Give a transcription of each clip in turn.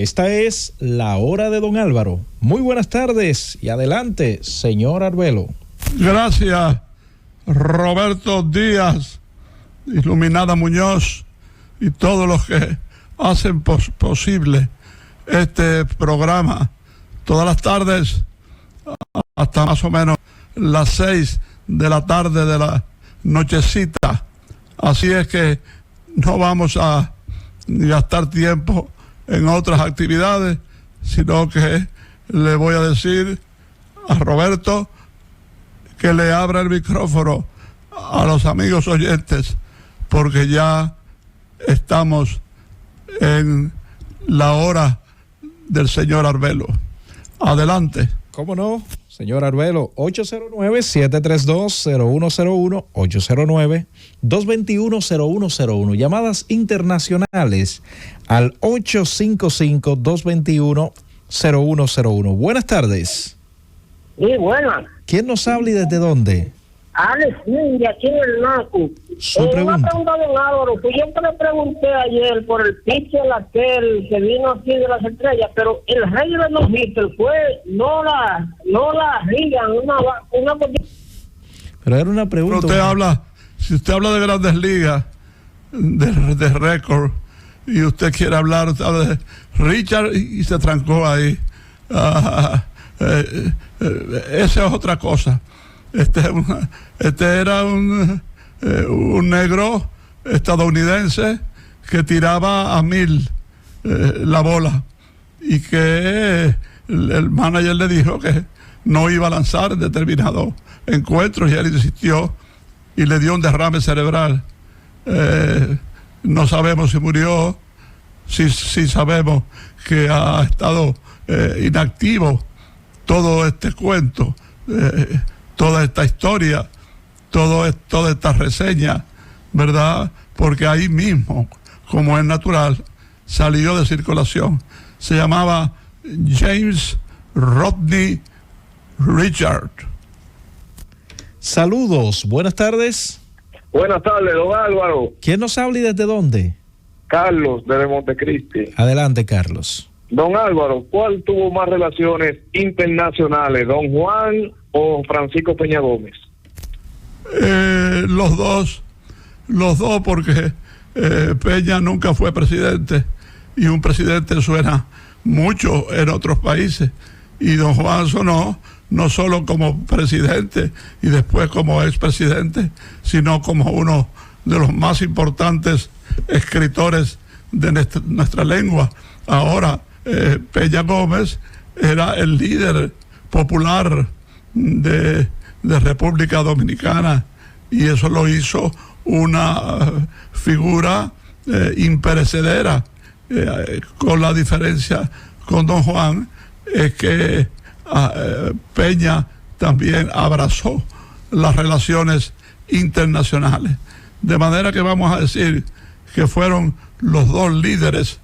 Esta es la hora de don Álvaro. Muy buenas tardes y adelante, señor Arbelo. Gracias, Roberto Díaz, Iluminada Muñoz y todos los que hacen posible este programa todas las tardes hasta más o menos las 6 de la tarde de la nochecita. Así es que no vamos a gastar tiempo en otras actividades, sino que le voy a decir a Roberto que le abra el micrófono a los amigos oyentes, porque ya estamos en la hora del señor Arbelo. Adelante. ¿Cómo no, señor Arbelo? 809-732-0101, 809-221-0101. Llamadas internacionales al 855-221-0101. Buenas tardes. Sí, buenas. ¿Quién nos habla y desde dónde? Alex Mindy, aquí en el NACU. Su pregunta. Una pregunta, don Álvaro, pues yo te le pregunté ayer por el pitcher aquel que vino aquí de las estrellas, pero el rey de los hitters fue no la Reagan, una Pero era una pregunta. Pero si usted habla de Grandes Ligas, de récord, y usted quiere hablar de Richard y se trancó ahí. Esa es otra cosa. Este era un negro estadounidense que tiraba a 1000 la bola, y que el manager le dijo que no iba a lanzar en determinados encuentros, y él insistió y le dio un derrame cerebral. No sabemos si murió, sí sabemos que ha estado inactivo todo este cuento, toda esta historia, toda esta reseña, ¿verdad? Porque ahí mismo, como es natural, salió de circulación. Se llamaba James Rodney Richard. Saludos, buenas tardes. Buenas tardes, don Álvaro. ¿Quién nos habla y desde dónde? Carlos, desde Montecristi. Adelante, Carlos. Don Álvaro, ¿cuál tuvo más relaciones internacionales, don Juan o Francisco Peña Gómez? Los dos, porque Peña nunca fue presidente, y un presidente suena mucho en otros países, y don Juan sonó no solo como presidente y después como expresidente, sino como uno de los más importantes escritores de nuestra lengua. Ahora, Peña Gómez era el líder popular de República Dominicana, y eso lo hizo una figura imperecedera, con la diferencia con don Juan es que Peña también abrazó las relaciones internacionales, de manera que vamos a decir que fueron los dos líderes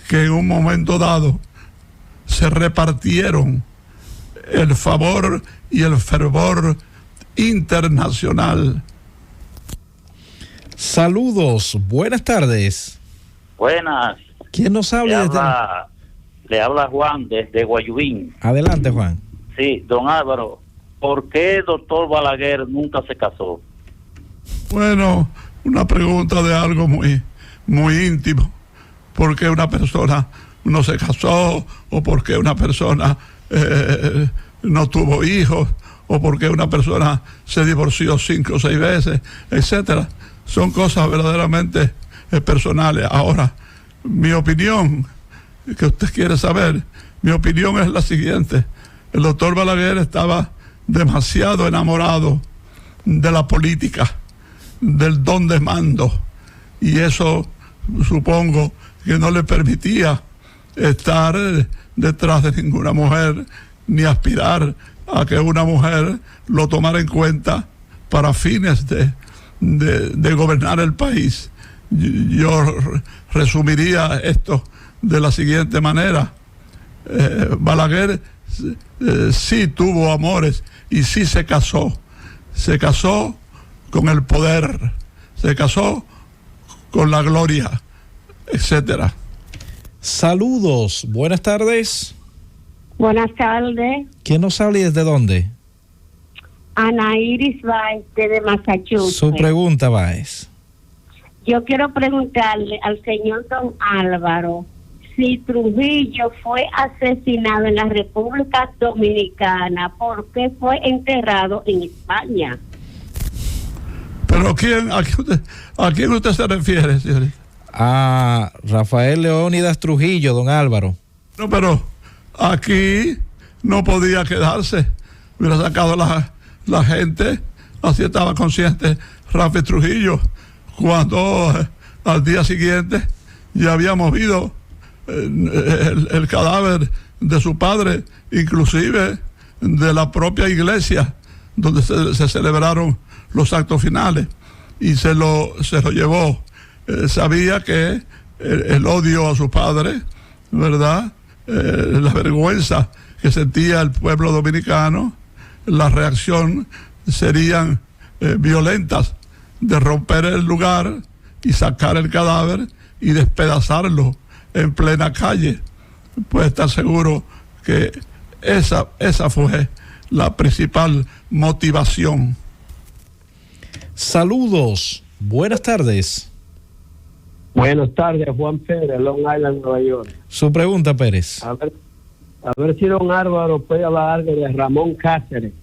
que en un momento dado se repartieron el favor y el fervor internacional. Saludos, buenas tardes. Buenas. ¿Quién nos habla? Le habla Juan desde Guayubín. Adelante, Juan. Sí, don Álvaro, ¿por qué el doctor Balaguer nunca se casó? Bueno, una pregunta de algo muy íntimo. ¿Por qué una persona no se casó? ¿O por qué una persona no tuvo hijos? ¿O por qué una persona se divorció 5 o 6 veces? Etcétera. Son cosas verdaderamente personales. Ahora, mi opinión, que usted quiere saber, mi opinión es la siguiente. El doctor Balaguer estaba demasiado enamorado de la política, del don de mando, y eso supongo que no le permitía estar detrás de ninguna mujer, ni aspirar a que una mujer lo tomara en cuenta para fines de gobernar el país. Yo resumiría esto de la siguiente manera. Balaguer sí tuvo amores y sí se casó con el poder, se casó con la gloria, etcétera. Saludos, buenas tardes. Buenas tardes. ¿Quién nos habla y desde dónde? Ana Iris Baez, de Massachusetts. Su pregunta, Baez. Yo quiero preguntarle al señor don Álvaro si Trujillo fue asesinado en la República Dominicana, ¿por qué fue enterrado en España? ¿Pero a quién usted se refiere, señorita? A Rafael Leónidas Trujillo, don Álvaro. No, pero aquí no podía quedarse. Hubiera sacado la gente, así estaba consciente Rafael Trujillo, cuando al día siguiente ya había movido el cadáver de su padre, inclusive de la propia iglesia donde se celebraron los actos finales, y se lo llevó. Sabía que el odio a su padre, ¿verdad? La vergüenza que sentía el pueblo dominicano, la reacción serían violentas, de romper el lugar y sacar el cadáver y despedazarlo en plena calle. Puede estar seguro que esa fue la principal motivación. Saludos, buenas tardes. Buenas tardes, Juan Pérez, Long Island, Nueva York. Su pregunta, Pérez. A ver si don Álvaro puede hablar algo de Ramón Cáceres.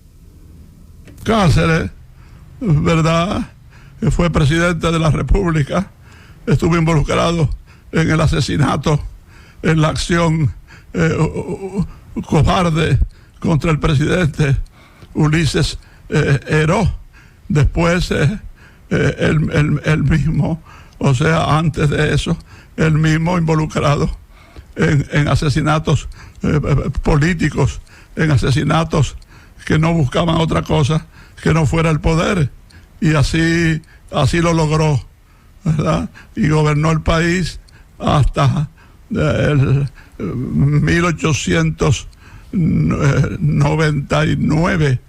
Cáceres, ¿verdad? Fue presidente de la República, estuvo involucrado en el asesinato, en la acción cobarde contra el presidente Ulises Heró. Después él mismo, o sea, antes de eso, él mismo involucrado en asesinatos políticos, en asesinatos que no buscaban otra cosa que no fuera el poder, y así lo logró, ¿verdad? Y gobernó el país hasta el 1899,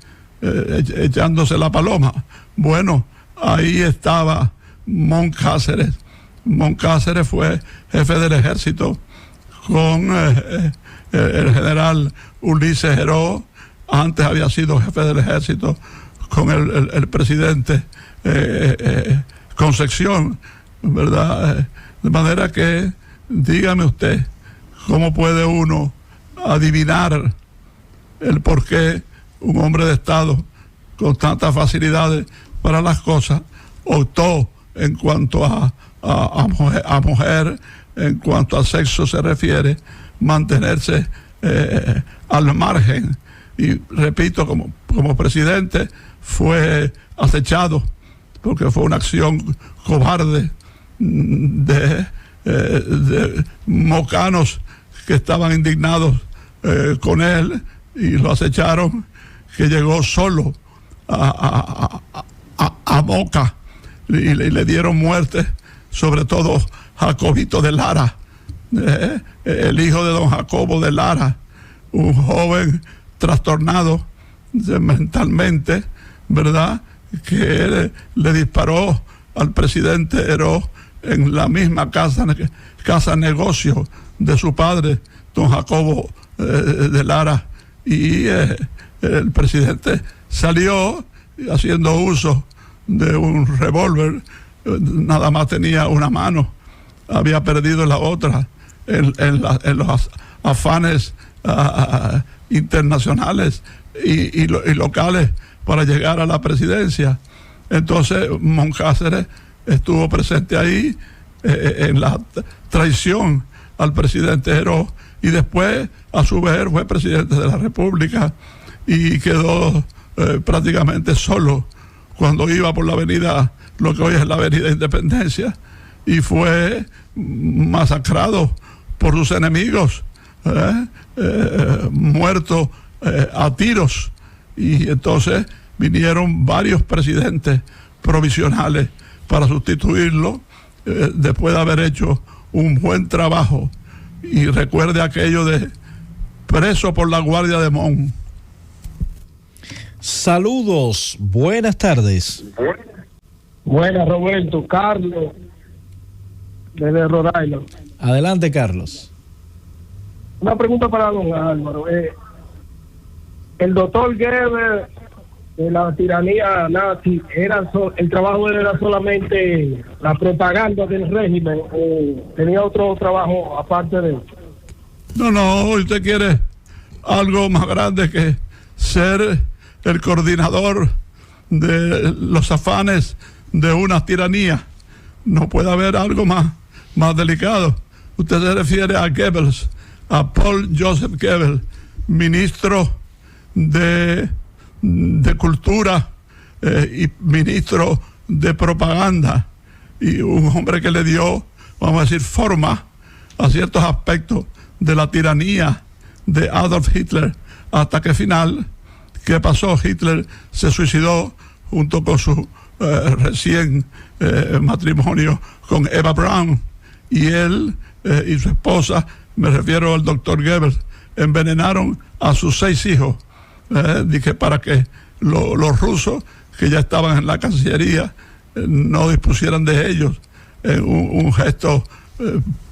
echándose la paloma. Bueno, ahí estaba Moncáceres. Moncáceres fue jefe del ejército con el general Ulises Heró. Antes había sido jefe del ejército con el presidente Concepción, ¿verdad? De manera que, dígame usted, ¿cómo puede uno adivinar el por qué un hombre de Estado con tantas facilidades para las cosas optó en cuanto a mujer, en cuanto a sexo se refiere, mantenerse al margen? Y repito, como presidente fue acechado porque fue una acción cobarde de mocanos que estaban indignados con él, y lo acecharon, que llegó solo a Moca, y le dieron muerte, sobre todo Jacobito de Lara, el hijo de don Jacobo de Lara, un joven trastornado mentalmente, ¿verdad?, que le disparó al presidente Heró en la misma casa negocio de su padre, don Jacobo de Lara, y el presidente salió haciendo uso de un revólver, nada más tenía una mano, había perdido la otra en los afanes internacionales y locales para llegar a la presidencia. Entonces Moncáceres estuvo presente ahí en la traición al presidente Heró, y después a su vez fue presidente de la República, y quedó prácticamente solo cuando iba por la avenida, lo que hoy es la avenida Independencia, y fue masacrado por sus enemigos, muerto a tiros. Y entonces vinieron varios presidentes provisionales para sustituirlo, después de haber hecho un buen trabajo. Y recuerde aquello de preso por la Guardia de Mon. Saludos, buenas tardes. Buenas, Roberto. Carlos, desde Rhode Island. Adelante, Carlos. Una pregunta para don Álvaro. El doctor Goebbels, de la tiranía nazi, el trabajo de él era solamente la propaganda del régimen, tenía otro trabajo aparte de eso. No, usted quiere algo más grande que ser el coordinador de los afanes de una tiranía. No puede haber algo más delicado. Usted se refiere a Goebbels, a Paul Joseph Goebbels, ministro de Cultura y ministro de Propaganda, y un hombre que le dio, vamos a decir, forma a ciertos aspectos de la tiranía de Adolf Hitler, hasta que final, ¿qué pasó? Hitler se suicidó junto con su recién matrimonio con Eva Braun, y él y su esposa, me refiero al doctor Goebbels, envenenaron a sus 6 hijos, dije, para que los rusos que ya estaban en la Cancillería no dispusieran de ellos, un gesto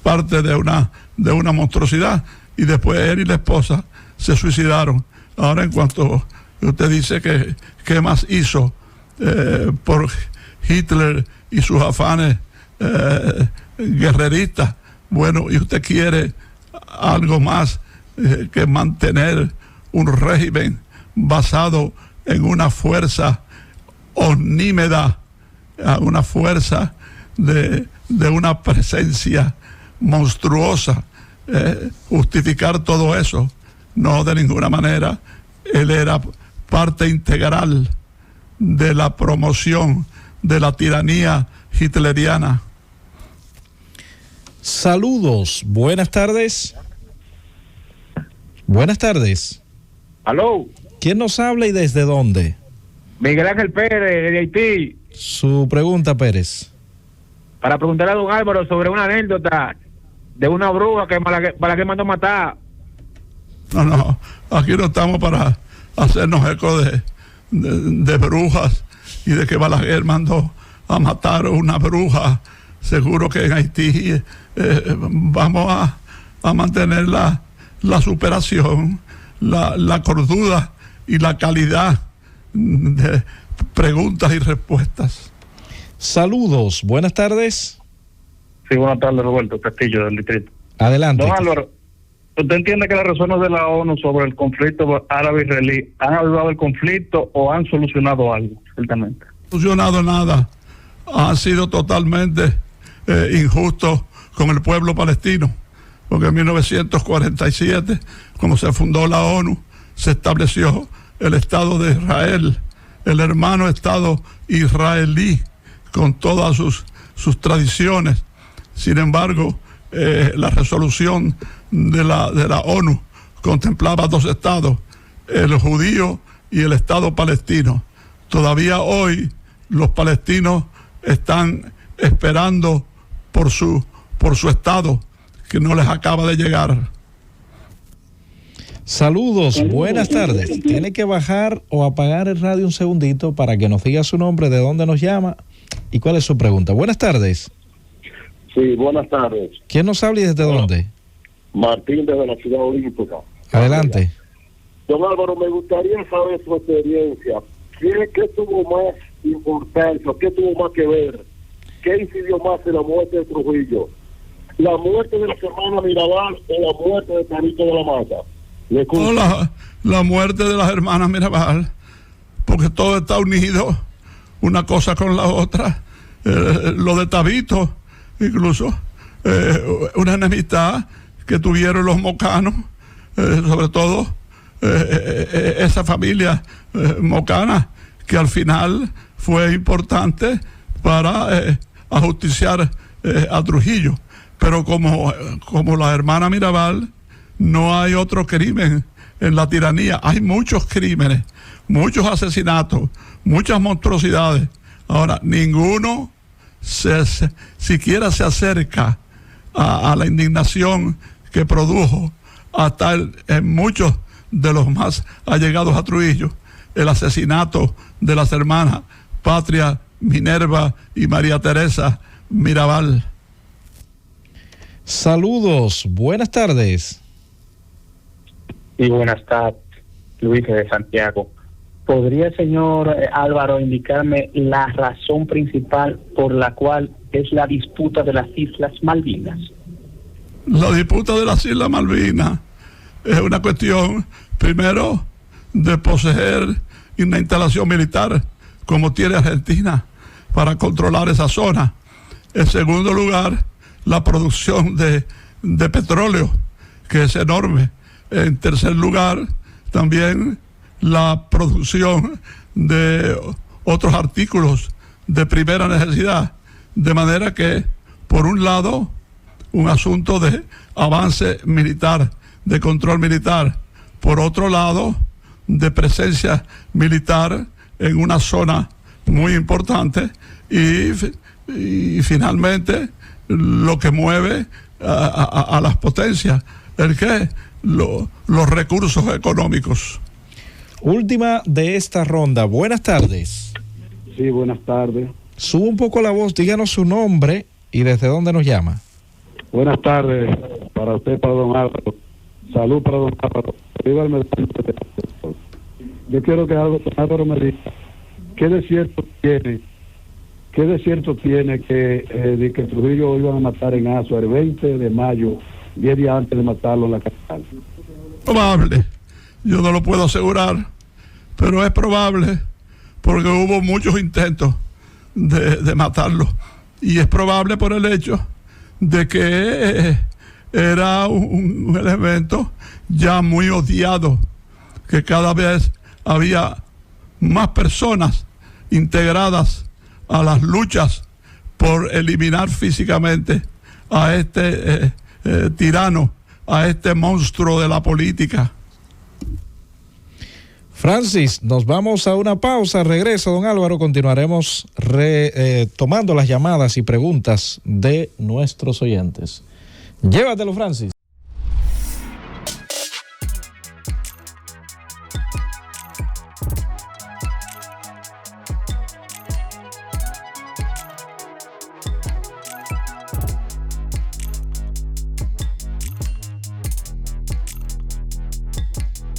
parte de una monstruosidad, y después él y la esposa se suicidaron. Ahora, en cuanto usted dice que qué más hizo por Hitler y sus afanes guerreristas, bueno, y usted quiere algo más que mantener un régimen basado en una fuerza omnímeda, una fuerza de una presencia monstruosa, justificar todo eso. No, de ninguna manera. Él era parte integral de la promoción de la tiranía hitleriana. Saludos, buenas tardes. Buenas tardes. Aló. ¿Quién nos habla y desde dónde? Miguel Ángel Pérez, de Haití. Su pregunta, Pérez. Para preguntarle a don Álvaro sobre una anécdota de una bruja que Balaguer mandó matar. No, aquí no estamos para hacernos eco de brujas y de que Balaguer mandó a matar a una bruja. Seguro que en Haití vamos a mantener la superación, la cordura y la calidad de preguntas y respuestas. Saludos, buenas tardes. Sí, buenas tardes, Roberto Castillo, del distrito. Adelante. Don Álvaro, ¿usted entiende que las razones de la ONU sobre el conflicto árabe-israelí han avivado el conflicto o han solucionado algo, ciertamente? Solucionado nada. Ha sido totalmente injusto con el pueblo palestino, porque en 1947, cuando se fundó la ONU, se estableció el Estado de Israel, el hermano Estado israelí, con todas sus tradiciones. Sin embargo, la resolución de la ONU contemplaba 2 estados, el judío y el Estado palestino. Todavía hoy los palestinos están esperando por su Estado, que no les acaba de llegar. Saludos, buenas tardes. Tiene que bajar o apagar el radio un segundito para que nos diga su nombre, de dónde nos llama y cuál es su pregunta. Buenas tardes. Sí, buenas tardes. ¿Quién nos habla y desde dónde? Martín, desde la Ciudad Olímpica. Adelante. Don Álvaro, me gustaría saber su experiencia. ¿Qué tuvo más importancia? ¿Qué tuvo más que ver? ¿Qué incidió más en la muerte de Trujillo? ¿La muerte de las hermanas Mirabal o la muerte de Carito de la Mata? La muerte de las hermanas Mirabal, porque todo está unido, una cosa con la otra. Lo de Tabito, incluso, una enemistad que tuvieron los mocanos, sobre todo esa familia mocana, que al final fue importante para ajusticiar a Trujillo. Pero como la hermana Mirabal, no hay otro crimen en la tiranía. Hay muchos crímenes, muchos asesinatos, muchas monstruosidades. Ahora, ninguno siquiera se acerca a la indignación que produjo hasta en muchos de los más allegados a Trujillo, el asesinato de las hermanas Patria, Minerva y María Teresa Mirabal. Saludos, buenas tardes. Sí, buenas tardes, Luis de Santiago. ¿Podría el señor Álvaro indicarme la razón principal por la cual es la disputa de las Islas Malvinas? La disputa de las Islas Malvinas es una cuestión, primero, de poseer una instalación militar como tiene Argentina para controlar esa zona. En segundo lugar, la producción de petróleo, que es enorme. En tercer lugar, también la producción de otros artículos de primera necesidad. De manera que, por un lado, un asunto de avance militar, de control militar. Por otro lado, de presencia militar en una zona muy importante y finalmente lo que mueve a las potencias, los recursos económicos. Última de esta ronda. Buenas tardes. Sí, buenas tardes. Sube un poco la voz, díganos su nombre y desde dónde nos llama. Buenas tardes para usted, para don Álvaro. Salud para don Álvaro. Yo quiero que don Álvaro me diga qué desierto tiene que Trujillo iban a matar en Azua el 20 de mayo, 10 días antes de matarlo en la capital. Probable, yo no lo puedo asegurar, pero es probable porque hubo muchos intentos de matarlo, y es probable por el hecho de que era un elemento ya muy odiado, que cada vez había más personas integradas a las luchas por eliminar físicamente a este tirano, a este monstruo de la política. Francis, nos vamos a una pausa. Regreso, don Álvaro. Continuaremos tomando las llamadas y preguntas de nuestros oyentes. Llévatelo, Francis.